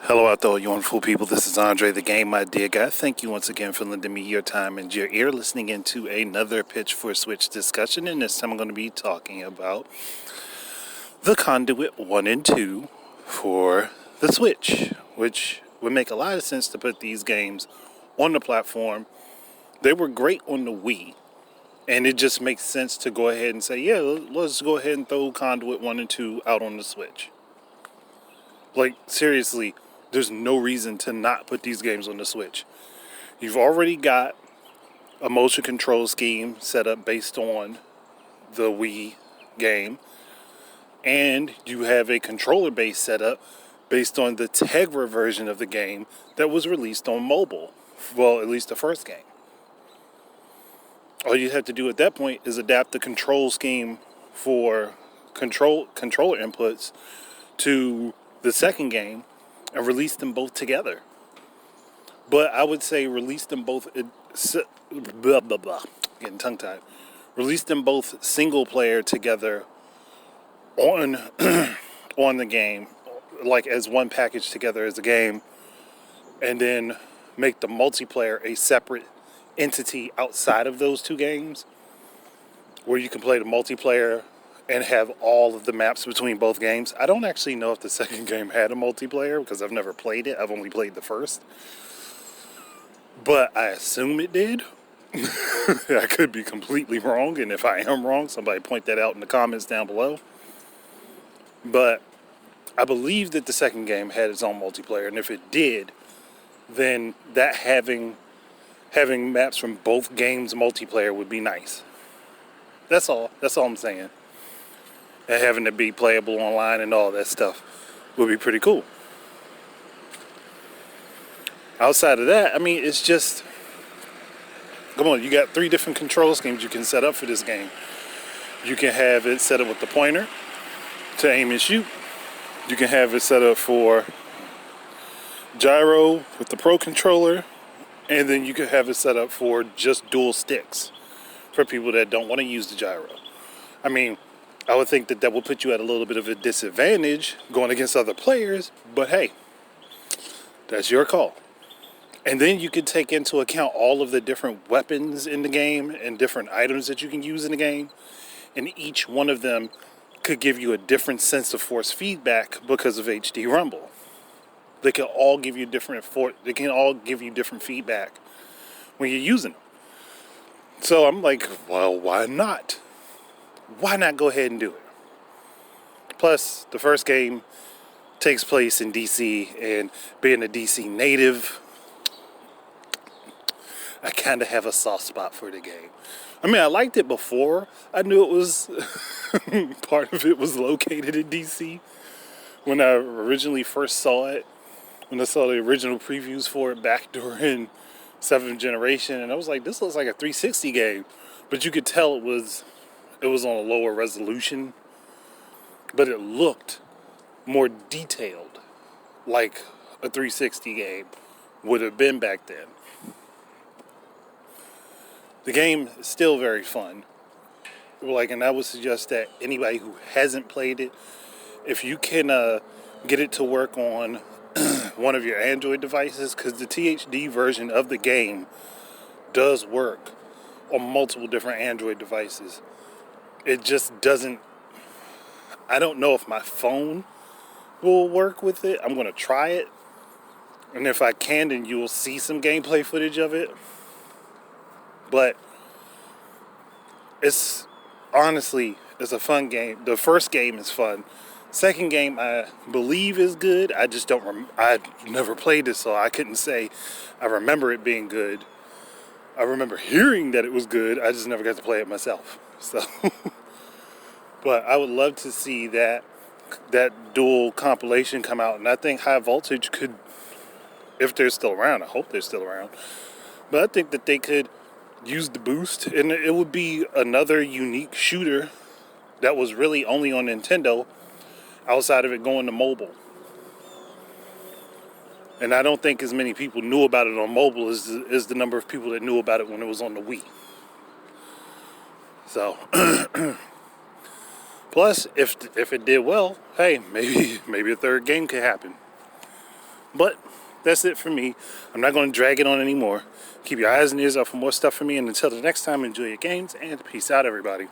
Hello out there, you wonderful people. This is Andre, the Game Idea Guy. Thank you once again for lending me your time and your ear listening into another Pitch for Switch discussion. And this time I'm going to be talking about the Conduit 1 and 2 for the Switch, which would make a lot of sense to put these games on the platform. They were great on the Wii, and it just makes sense to go ahead and say, yeah, let's go ahead and throw Conduit 1 and 2 out on the Switch. Like, seriously, there's no reason to not put these games on the Switch. You've already got a motion control scheme set up based on the Wii game, and you have a controller base set up based on the Tegra version of the game that was released on mobile. Well, at least the first game. All you have to do at that point is adapt the control scheme for controller inputs to the second game and release them both together. But I would say release them both getting tongue tied. Release them both single player together on on the game, like as one package together as a game, and then make the multiplayer a separate entity outside of those two games, where you can play the multiplayer and have all of the maps between both games. I don't actually know if the second game had a multiplayer because I've never played it. I've only played the first. But I assume it did. I could be completely wrong, and if I am wrong, somebody point that out in the comments down below. But I believe that the second game had its own multiplayer, and if it did, then that having maps from both games multiplayer would be nice. That's all I'm saying. And having it be playable online and all that stuff would be pretty cool. Outside of that, I mean, it's just, come on, you got 3 different control schemes you can set up for this game. You can have it set up with the pointer to aim and shoot. You can have it set up for gyro with the Pro controller, and then you can have it set up for just dual sticks for people that don't want to use the gyro. I mean, I would think that would put you at a little bit of a disadvantage going against other players, but hey, that's your call. And then you could take into account all of the different weapons in the game and different items that you can use in the game, and each one of them could give you a different sense of force feedback because of HD Rumble. They can all give you different feedback when you're using them. So I'm like, well, why not? Why not go ahead and do it? Plus, the first game takes place in DC, and being a DC native, I kind of have a soft spot for the game. I mean, I liked it before I knew it was part of it was located in DC. When I originally first saw it, when I saw the original previews for it back during 7th generation, and I was like, this looks like a 360 game. But you could tell it was on a lower resolution, but it looked more detailed, like a 360 game would have been back then. The game is still very fun. And I would suggest that anybody who hasn't played it, if you can get it to work on one of your Android devices, because the THD version of the game does work on multiple different Android devices. It just doesn't, I don't know if my phone will work with it. I'm going to try it. And if I can, then you will see some gameplay footage of it. But it's a fun game. The first game is fun. Second game, I believe, is good. I just don't I never played it, so I couldn't say I remember it being good. I remember hearing that it was good. I just never got to play it myself. So, but I would love to see that dual compilation come out, and I think High Voltage could, if they're still around. I hope they're still around. But I think that they could use the boost, and it would be another unique shooter that was really only on Nintendo, outside of it going to mobile. And I don't think as many people knew about it on mobile as the number of people that knew about it when it was on the Wii. So, plus, if it did well, hey, maybe a third game could happen. But that's it for me. I'm not going to drag it on anymore. Keep your eyes and ears out for more stuff from me. And until the next time, enjoy your games and peace out, everybody.